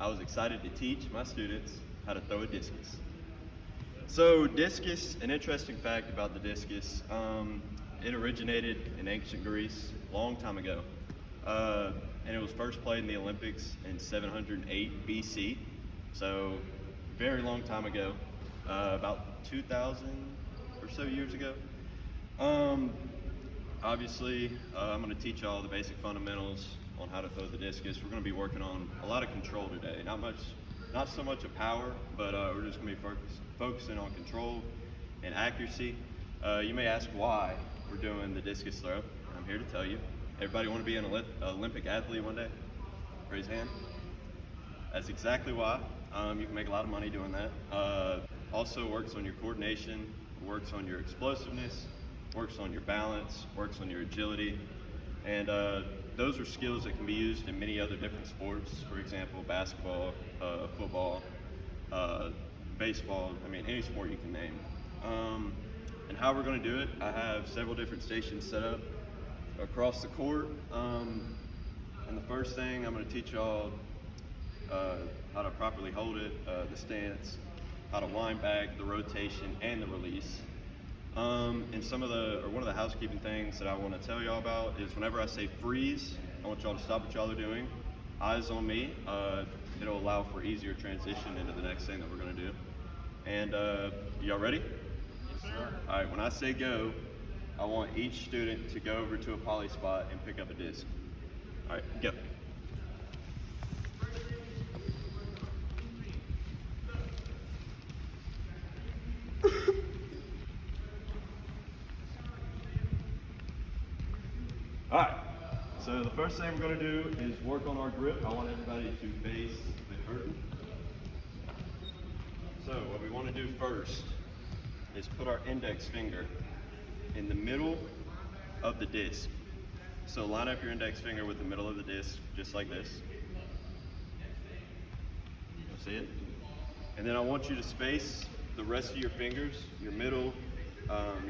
I was excited to teach my students how to throw a discus. So discus, an interesting fact about the discus, it originated in ancient Greece a long time ago. And it was first played in the Olympics in 708 BC, so very long time ago, about 2,000 or so years ago. Obviously, I'm going to teach y'all the basic fundamentals on how to throw the discus. We're going to be working on a lot of control today. Not so much of power, but we're just going to be focusing on control and accuracy. You may ask why we're doing the discus throw. I'm here to tell you. Everybody want to be an Olympic athlete one day? Raise hand. That's exactly why. You can make a lot of money doing that. Also works on your coordination, works on your explosiveness, works on your balance, works on your agility, and those are skills that can be used in many other different sports. For example, basketball, football, baseball, any sport you can name. And how we're going to do it, I have several different stations set up across the court. And the first thing I'm going to teach y'all how to properly hold it, the stance, how to wind back, the rotation, and the release. And one of the housekeeping things that I want to tell y'all about is whenever I say freeze, I want y'all to stop what y'all are doing. Eyes on me. It'll allow for easier transition into the next thing that we're going to do. And y'all ready? Yes, sir. All right, when I say go, I want each student to go over to a poly spot and pick up a disc. All right, go. All right, so the first thing we're going to do is work on our grip. I want everybody to face the curtain. So what we want to do first is put our index finger in the middle of the disc. So line up your index finger with the middle of the disc, just like this. You'll see it? And then I want you to space the rest of your fingers, your middle,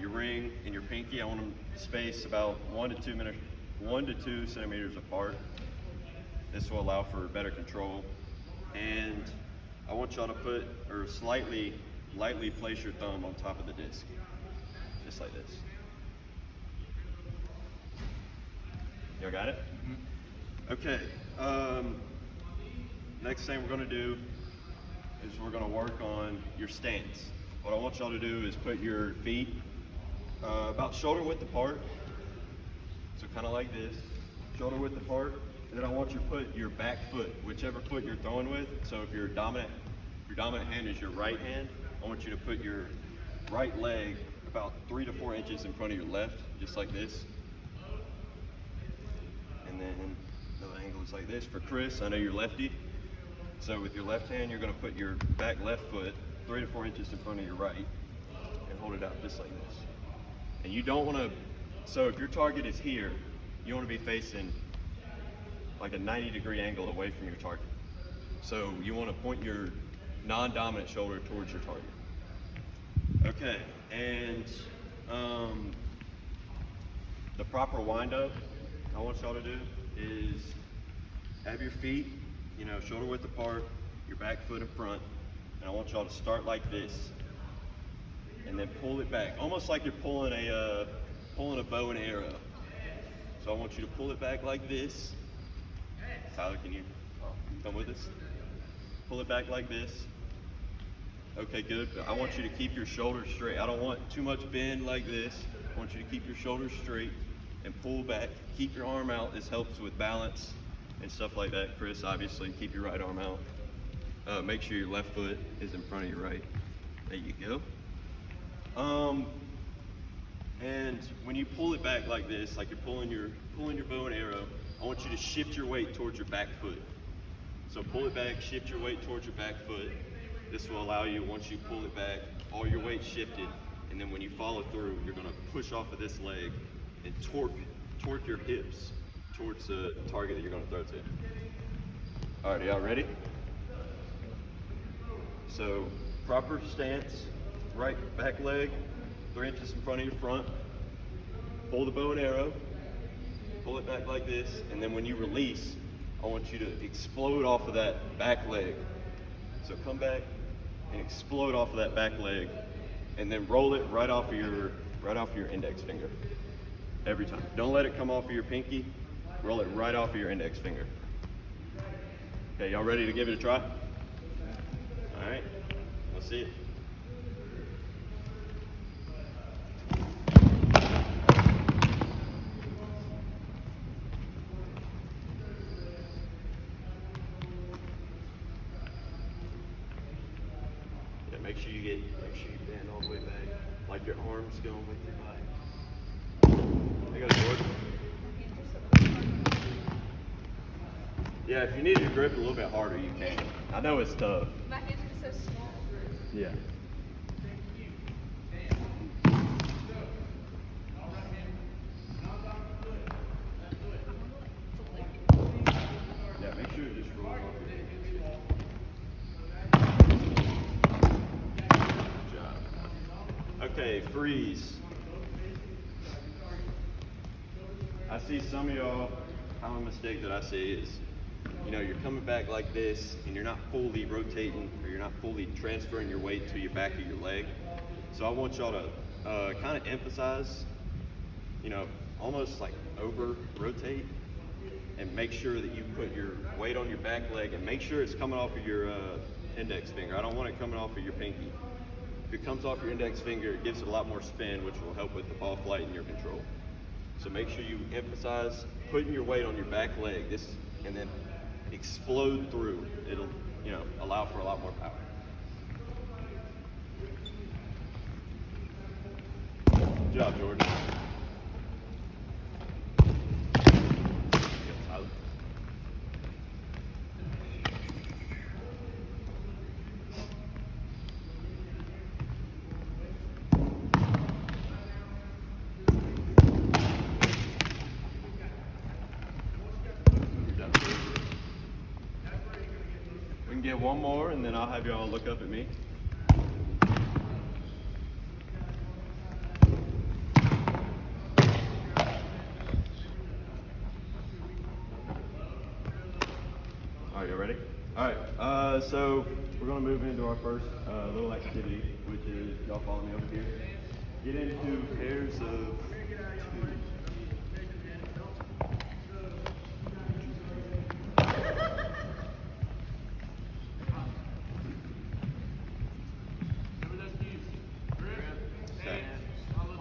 your ring, and your pinky. I want them spaced about 1 to 2 centimeters apart. This will allow for better control. And I want y'all to lightly place your thumb on top of the disc, just like this. Y'all got it? Mm-hmm. Okay. Next thing we're going to do is we're going to work on your stance. What I want y'all to do is put your feet about shoulder width apart. So kind of like this, shoulder width apart. And then I want you to put your back foot, whichever foot you're throwing with. So if your dominant hand is your right hand, I want you to put your right leg about 3 to 4 inches in front of your left, just like this. And then the angle is like this. For Chris, I know you're lefty. So with your left hand, you're going to put your back left foot 3 to 4 inches in front of your right and hold it out just like this. And you don't want to, so if your target is here, you want to be facing like a 90-degree angle away from your target. So you want to point your non-dominant shoulder towards your target. Okay, and the proper wind-up I want y'all to do is have your feet, shoulder width apart, your back foot in front, and I want y'all to start like this, and then pull it back, almost like you're pulling a bow and arrow. So I want you to pull it back like this. Tyler, can you come with us? Pull it back like this. Okay, good. I want you to keep your shoulders straight. I don't want too much bend like this. I want you to keep your shoulders straight and pull back. Keep your arm out. This helps with balance and stuff like that. Chris, obviously, keep your right arm out. Make sure your left foot is in front of your right. There you go. And when you pull it back like this, like you're pulling your bow and arrow, I want you to shift your weight towards your back foot. So pull it back, shift your weight towards your back foot. This will allow you, once you pull it back, all your weight shifted, and then when you follow through, you're gonna push off of this leg and torque your hips towards the target that you're gonna throw to. All right, y'all ready? So proper stance, right back leg, 3 inches in front of your front. Pull the bow and arrow, pull it back like this, and then when you release, I want you to explode off of that back leg. So come back and explode off of that back leg, and then roll it right off of your index finger. Every time. Don't let it come off of your pinky. Roll it right off of your index finger. Okay, y'all ready to give it a try? All right, let's see it. Yeah, make sure you bend all the way back, like your arms going with your body. I got it, Jordan. Yeah, if you need to grip a little bit harder, you can. I know it's tough. My hands are so small. Yeah. Yeah, make sure it just rolls off your hands. Good job. Okay, freeze. I see some of y'all, common mistake that I see is, you're coming back like this and you're not fully rotating, or you're not fully transferring your weight to your back of your leg. So I want y'all to kind of emphasize, almost like over rotate, and make sure that you put your weight on your back leg, and make sure it's coming off of your index finger. I don't want it coming off of your pinky. If it comes off your index finger, it gives it a lot more spin, which will help with the ball flight and your control. So make sure you emphasize putting your weight on your back leg, and then explode through. It'll, allow for a lot more power. Good job, Jordan. Good, Tyler. We can get one more, and then I'll have y'all look up at me. All right, you ready? All right, so we're gonna move into our first little activity, which is, y'all follow me over here. Get into pairs of two.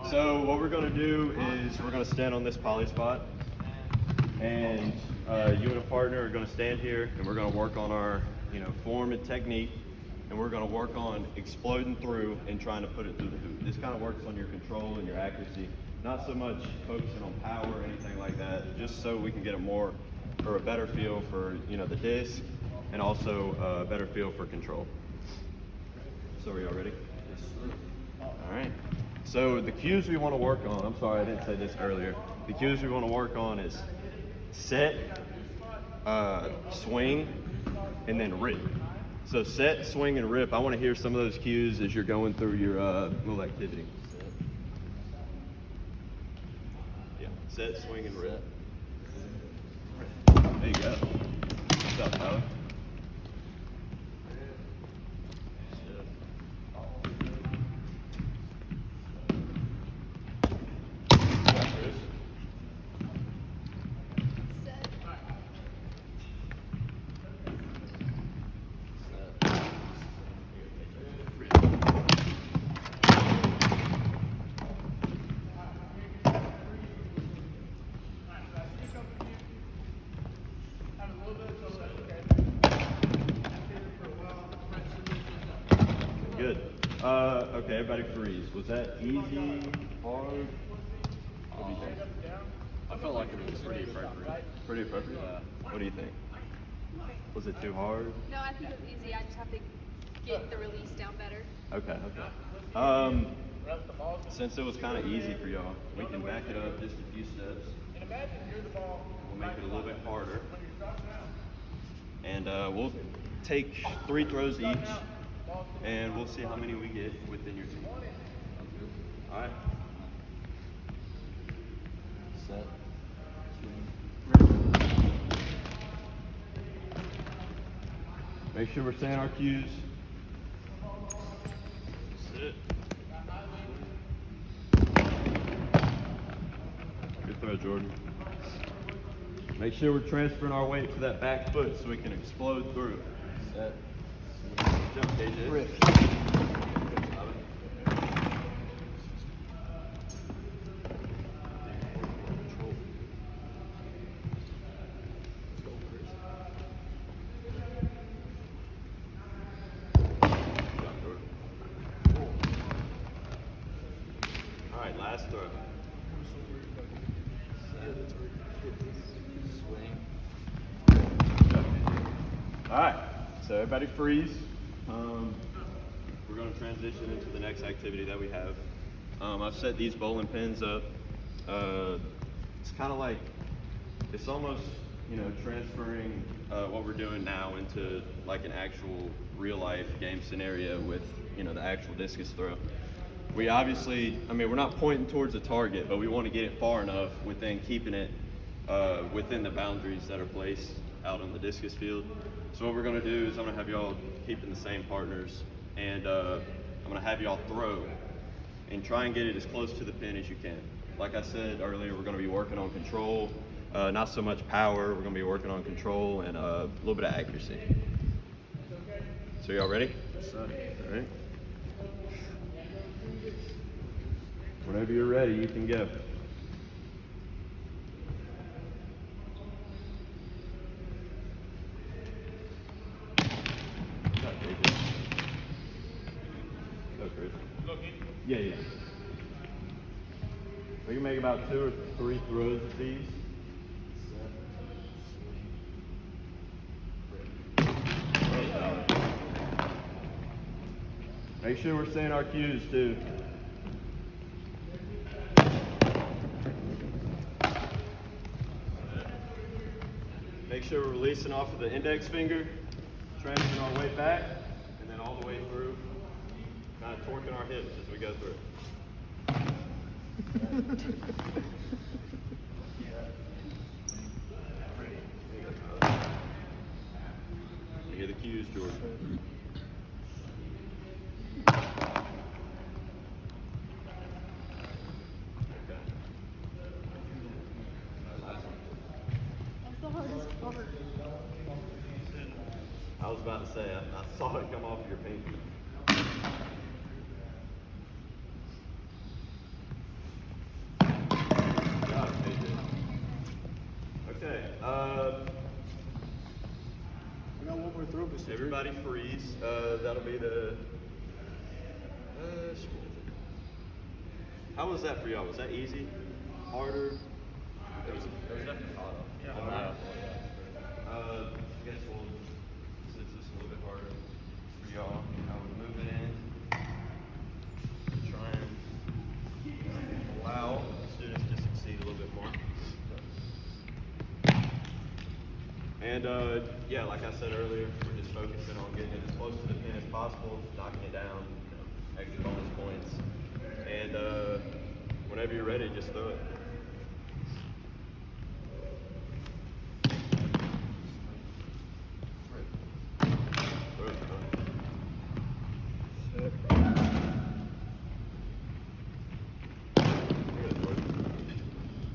So what we're going to do is we're going to stand on this poly spot, and you and a partner are going to stand here, and we're going to work on our form and technique, and we're going to work on exploding through and trying to put it through the hoop. This kind of works on your control and your accuracy, not so much focusing on power or anything like that, just so we can get a better feel for the disc, and also a better feel for control. So are y'all ready? Yes, sir. All right. So the cues we want to work on, I'm sorry I didn't say this earlier. The cues we want to work on is set, swing, and then rip. So set, swing, and rip. I want to hear some of those cues as you're going through your little activity. Yeah, set, swing, and rip. There you go. Good job, Tyler. Good. Okay, everybody freeze. Was that easy, hard? What do you think? I felt like it was pretty appropriate. Pretty appropriate? What do you think? Was it too hard? No, I think it was easy. I just have to get the release down better. Okay. Since it was kind of easy for y'all, we can back it up just a few steps. We'll make it a little bit harder. And we'll take 3 throws each, and we'll see how many we get within your team. All right. Set. Make sure we're saying our cues. Sit. Good throw, Jordan. Make sure we're transferring our weight to that back foot so we can explode through. Set. Jump, KJ. All right, last throw. All right, so everybody freeze. We're going to transition into the next activity that we have. I've set these bowling pins up. It's kind of like, it's almost, transferring what we're doing now into like an actual real life game scenario with, the actual discus throw. We obviously, we're not pointing towards a target, but we want to get it far enough within keeping it within the boundaries that are placed out on the discus field. So what we're going to do is I'm going to have y'all keeping the same partners, and I'm going to have y'all throw and try and get it as close to the pin as you can. Like I said earlier, we're going to be working on control, not so much power. We're going to be working on control and a little bit of accuracy. So y'all ready? Yes, sir. All right. Whenever you're ready, you can go. Go, Chris. Yeah. We can make about 2 or 3 throws of these. Make sure we're saying our cues too. Make sure we're releasing off of the index finger, transferring our weight back, and then all the way through, kind of torquing our hips as we go through. You hear the cues, Jordan. That's the hardest part. I was about to say, I saw it come off your pinky. Good job, KJ. Okay, We got one more throw, Mr. everybody freeze. That'll be the. How was that for y'all? Was that easy? Harder? It was definitely hot. Yeah, I guess we'll, since this is a little bit harder for y'all, I would move it in. Try and allow students to succeed a little bit more. And yeah, like I said earlier, we're just focusing on getting it as close to the pin as possible, knocking it down, extra bonus points. And whenever you're ready, just throw it. Throw it,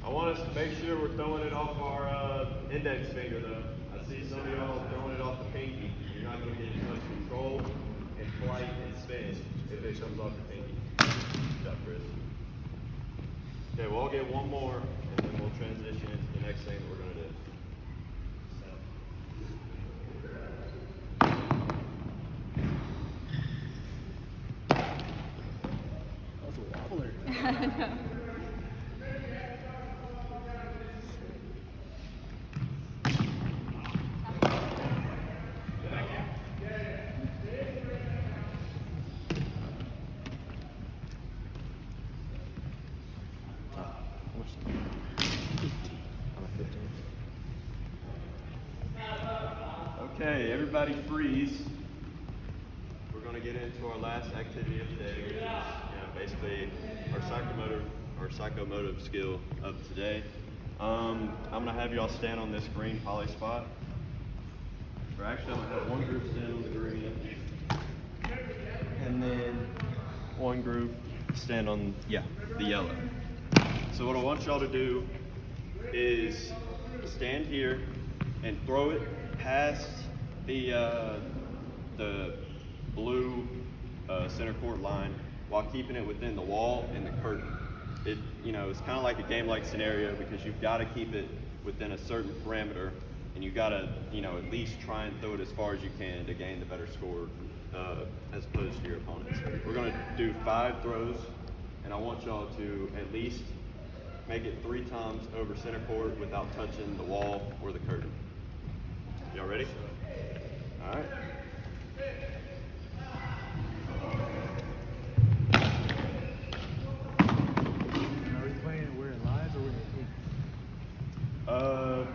I want us to make sure we're throwing it off our index finger though. I see some of y'all throwing it off the pinky. You're not going to get as much control and flight and spin if it comes off your pinky. Good job, Chris. Okay, we'll all get one more and then we'll transition into the next thing that we're going to do. That was a wobbler. Okay, everybody freeze. We're going to get into our last activity of the day, which is basically our psychomotive skill of today. I'm going to have y'all stand on this green poly spot. or actually I'm gonna have one group stand on the green, and then one group stand on, the yellow. So what I want y'all to do is stand here and throw it past the blue center court line while keeping it within the wall and the curtain. It's kind of like a game-like scenario because you've got to keep it within a certain parameter, and you got to, at least try and throw it as far as you can to gain the better score as opposed to your opponents. We're going to do 5 throws, and I want y'all to at least make it 3 times over center court without touching the wall or the curtain. Y'all ready? All right. Are we playing it where it lies or where it is?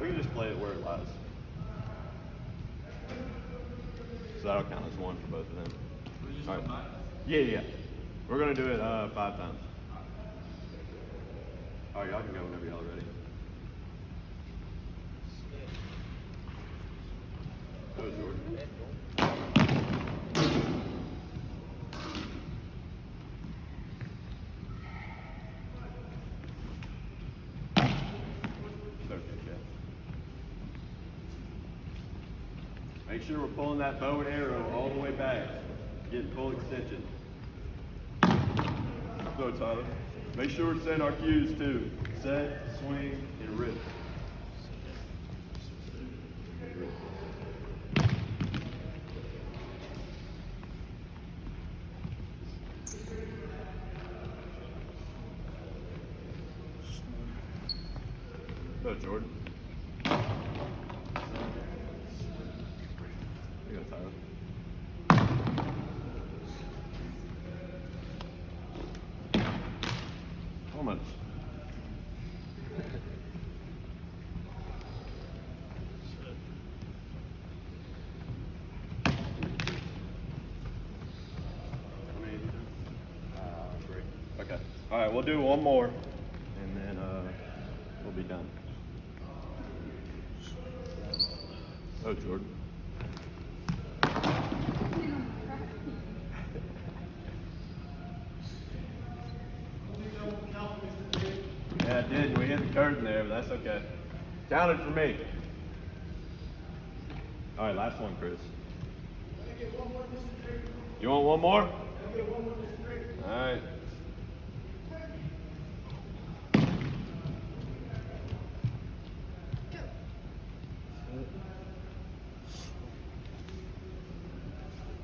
We can just play it where it lies. So that'll count as 1 for both of them. All right. Yeah. We're gonna do it 5 times. All right, y'all can go whenever y'all are ready. That was Jordan. Okay, Jeff. Make sure we're pulling that bow and arrow all the way back. Getting full extension. Go, Tyler. Make sure we're setting our cues too. Set, swing, and rip. Go, Jordan. You go, Tyler. Almost. Great. Okay. All right, we'll do one more, and then we'll be done. Oh, Jordan. Yeah, it did. We hit the curtain there, but that's okay. Counted for me. All right, last one, Chris. You want one more? All right.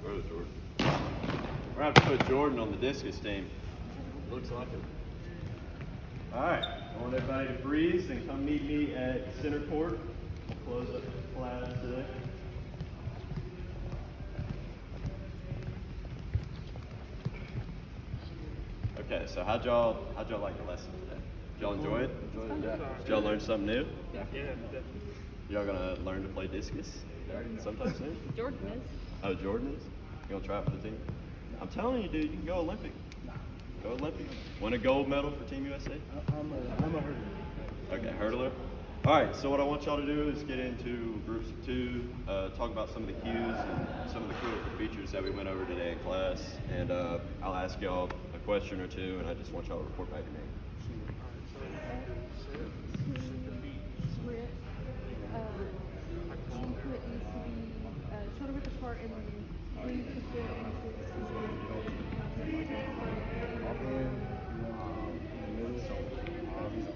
Where's Jordan? We're gonna have to put Jordan on the discus team. Looks like it. All right, I want everybody to freeze and come meet me at center court. We'll close up the class today. Okay, so how'd y'all like the lesson today? Did y'all enjoy it? Did y'all learn something new? Yeah, definitely. Y'all gonna learn to play discus sometime soon? Jordan is. Oh, Jordan is? You gonna try it for the team? I'm telling you, dude, you can go Olympic. Go Olympic. Win a gold medal for Team USA. I'm a hurdler. Okay, hurdler. All right, so what I want y'all to do is get into groups of 2, talk about some of the cues and some of the critical features that we went over today in class, and I'll ask y'all a question or 2, and I just want y'all to report back to me. Input needs to be shoulder width apart and bring to the And in the middle, these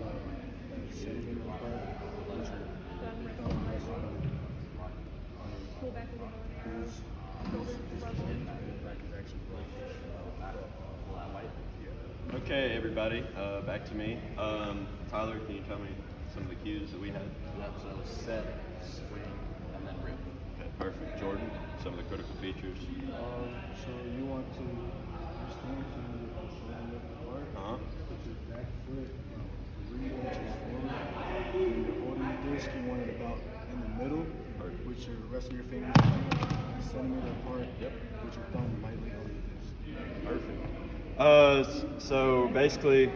centimeters apart, which are pull back a little more. Okay, everybody, back to me. Tyler, can you tell me some of the cues that we had? Yep, so set, swing, and then rip. Okay, perfect. Jordan, some of the critical features. So you want to stand to shoulder width apart. Put your back foot 3 inches forward. When you're holding the disc, you want it about in the middle, with your rest of your fingers a centimeter apart. Yep. With your thumb lightly over the disc. Perfect. So basically,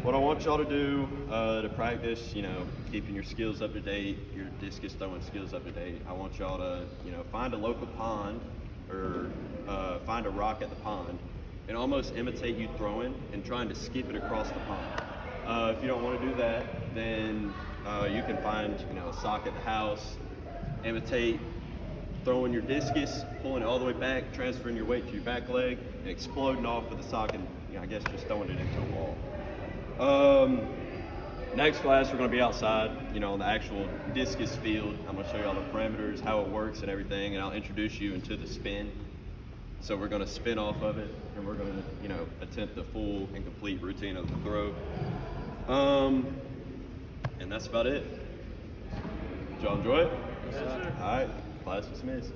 what I want y'all to do to practice, you know, keeping your skills up to date, your discus throwing skills up to date, I want y'all to, you know, find a local pond or find a rock at the pond and almost imitate you throwing and trying to skip it across the pond. If you don't want to do that, then you can find, you know, a sock at the house, imitate throwing your discus, pulling it all the way back, transferring your weight to your back leg, and exploding off with the sock and, you know, I guess just throwing it into a wall. Next class, we're going to be outside, you know, on the actual discus field. I'm going to show you all the parameters, how it works and everything, and I'll introduce you into the spin. So we're going to spin off of it, and we're going to, you know, attempt the full and complete routine of the throw. And that's about it. Did y'all enjoy it? Yes, sir. All right, class dismissed.